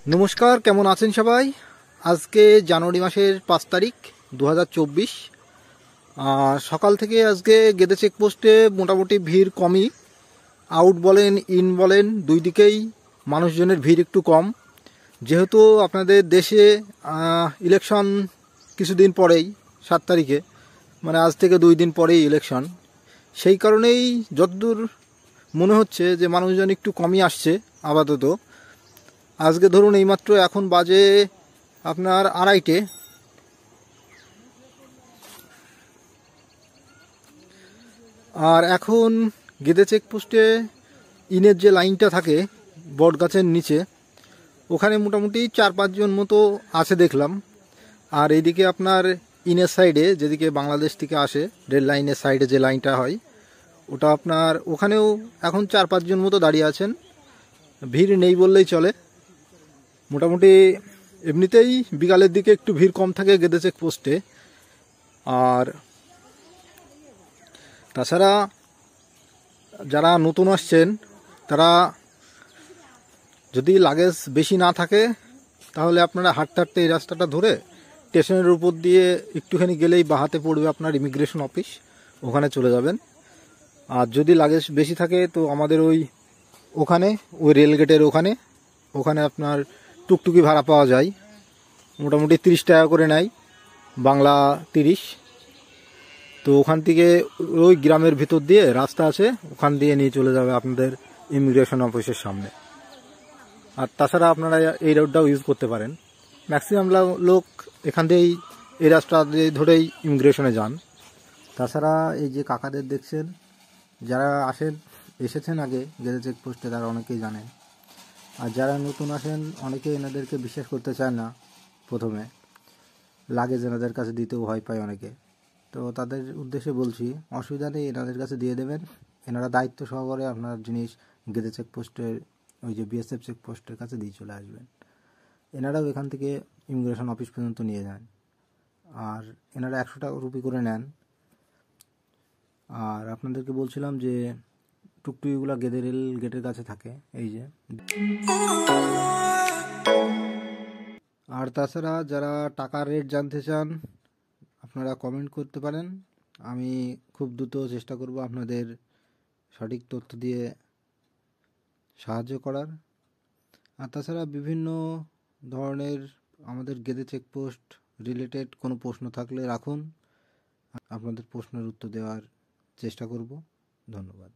নমস্কার, কেমন আছেন সবাই? আজকে জানুয়ারি মাসের 5 তারিখ 2024। সকাল থেকে আজকে গেদে চেকপোস্টে মোটামুটি ভিড় কমই। আউট বলেন ইন বলেন দুই দিকেই মানুষজনের ভিড় একটু কম, যেহেতু আপনাদের দেশে ইলেকশন কিছুদিন পরেই 7 তারিখে, মানে আজ থেকে 2 দিন পরেই ইলেকশন। সেই কারণেই যতদূর মনে হচ্ছে যে মানুষজন একটু কমই আসছে আপাতত। আজকে ধরুন এইমাত্র এখন বাজে আপনার 2:30, আর এখন গেদে চেকপোস্টে ইনের যে লাইনটা থাকে বট গাছের নিচে, ওখানে মোটামুটি 4-5 জন মতো আছে দেখলাম। আর এইদিকে আপনার ইনের সাইডে, যেদিকে বাংলাদেশ থেকে আসে রেল লাইনের সাইডে যে লাইনটা হয়, ওটা আপনার ওখানেও এখন 4-5 জন মতো দাঁড়িয়ে আছেন। ভিড় নেই বললেই চলে। মোটামুটি এমনিতেই বিকালের দিকে একটু ভিড় কম থাকে গেদে চেকপোস্টে। আর তাছাড়া যারা নতুন আসছেন তারা যদি লাগেজ বেশি না থাকে তাহলে আপনারা হাঁটতে হাঁটতে এই রাস্তাটা ধরে স্টেশনের উপর দিয়ে একটুখানি গেলেই বাহাতে পড়বে আপনার ইমিগ্রেশন অফিস, ওখানে চলে যাবেন। আর যদি লাগেজ বেশি থাকে তো আমাদের ওখানে ওই রেলগেটের ওখানে আপনার টুকটুকি ভাড়া পাওয়া যায়, মোটামুটি 30 টাকা করে নেয়, বাংলা 30। তো ওখান থেকে ওই গ্রামের ভিতর দিয়ে রাস্তা আছে, ওখান দিয়ে নিয়ে চলে যাবে আপনাদের ইমিগ্রেশন অফিসের সামনে। আর তাছাড়া আপনারা এই রোডটাও ইউজ করতে পারেন। ম্যাক্সিমাম লোক এখান দিয়েই এই রাস্তা ধরেই ইমিগ্রেশনে যান। তাছাড়া এই যে কাকাদের দেখছেন, যারা এসেছেন আগে গেদে চেকপোস্টে, তারা অনেকেই জানেন। আর যারা নতুন আসেন অনেকে এনাদেরকে বিশ্বাস করতে চায় না, প্রথমে লাগেজ এনাদের কাছে দিতেও ভয় পায় অনেকে। তো তাদের উদ্দেশ্যে বলছি, অসুবিধা নেই, এনাদের কাছে দিয়ে দেবেন। এনারা দায়িত্ব সহকারে আপনার জিনিস গেদে চেকপোস্টের ওই যে বিএসএফ চেকপোস্টের কাছে দিয়ে চলে আসবেন। এনারাও এখান থেকে ইমিগ্রেশন অফিস পর্যন্ত নিয়ে যান। আর এনারা 100 টাকা রুপি করে নেন। আর আপনাদেরকে বলছিলাম যে টুকটুকিগুলো গেদে রেল গেটের কাছে থাকে, এই যে। আর তাছাড়া যারা টাকার রেট জানতে চান আপনারা কমেন্ট করতে পারেন, আমি খুব দ্রুত চেষ্টা করব আপনাদের সঠিক তথ্য দিয়ে সাহায্য করার। আর তাছাড়া বিভিন্ন ধরনের আমাদের গেদে চেকপোস্ট রিলেটেড কোনো প্রশ্ন থাকলে রাখুন, আপনাদের প্রশ্নের উত্তর দেওয়ার চেষ্টা করব। ধন্যবাদ।